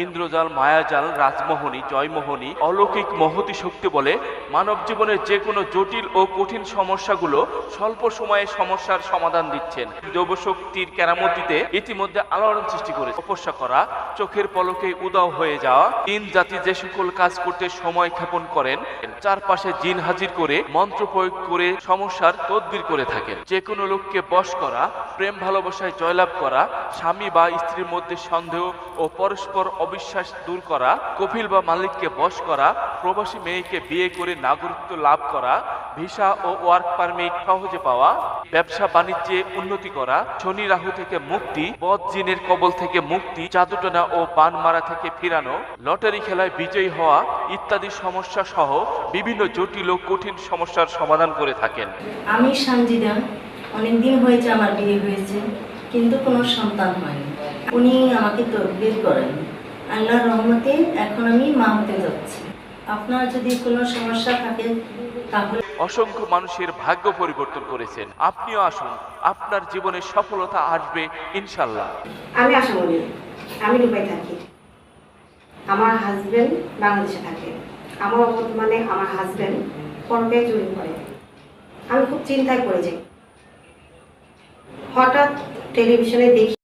ইন্দ্রজাল, মায়াজাল, রাজমোহনী, জয়মোহনী, অলৌকিক মহতী শক্তি বলে মানব জীবনের যে কোনো জটিল ও কঠিন সমস্যাগুলো স্বল্প সময়ে সমস্যার সমাধান দিচ্ছেন। দেবশক্তির কেরামতিতে ইতিমধ্যে আলোড়ন সৃষ্টি করেছে। তপস্যা করা, চোখের পলকে উদাও হয়ে যাওয়া, জিন জাতি যে সকল কাজ করতে সময় ক্ষেপণ করেন, চারপাশে জিন হাজির করে মন্ত্র প্রয়োগ করে সমস্যার তদবির করে থাকেন। যে কোনো লোককে বশ করা, প্রেম ভালোবাসায় জয়লাভ করা, স্বামী বা স্ত্রীর মধ্যে সন্দেহ ও পরস্পর অবিশ্বাস দূর করা, কফিল বা মালিককে বশ করা, প্রবাসী মেয়েকে বিয়ে করে নাগরিকত্ব লাভ করা, ভিসা ও ওয়ার্ক পারমিট সহজে পাওয়া, ব্যবসা বাণিজ্যে উন্নতি করা, শনি রাহু থেকে মুক্তি, বদ জিনের কবল থেকে মুক্তি, জাদুটনা ও বান মারা থেকে ফিরানো, লটারি খেলায় বিজয়ী হওয়া ইত্যাদি সমস্যা সহ বিভিন্ন জটিল ও কঠিন সমস্যার সমাধান করে থাকেন। আমি সানজিদা, অনেকদিন হয়েছে আমার বিয়ে হয়েছে, কিন্তু কোনো সন্তান হয়নি। উনি আমাকে তদবির করেন। আল্লাহর রহমতে এখন আমি মা হতে যাচ্ছি। আপনার যদি কোনো সমস্যা থাকে তাহলে অসংখ্য মানুষের ভাগ্য পরিবর্তন করেছেন। আপনিও আসুন, আপনার জীবনে সফলতা আসবে ইনশাল্লাহ। আমি আশামণি, আমি দুবাই থাকি। আমার হাজবেন্ড বাংলাদেশে থাকে। আমার বর্তমানে আমার হাজবেন্ড পরকে চুরি করে। আমি খুব চিন্তায় পড়ে যাই। হঠাৎ টেলিভিশনে দেখি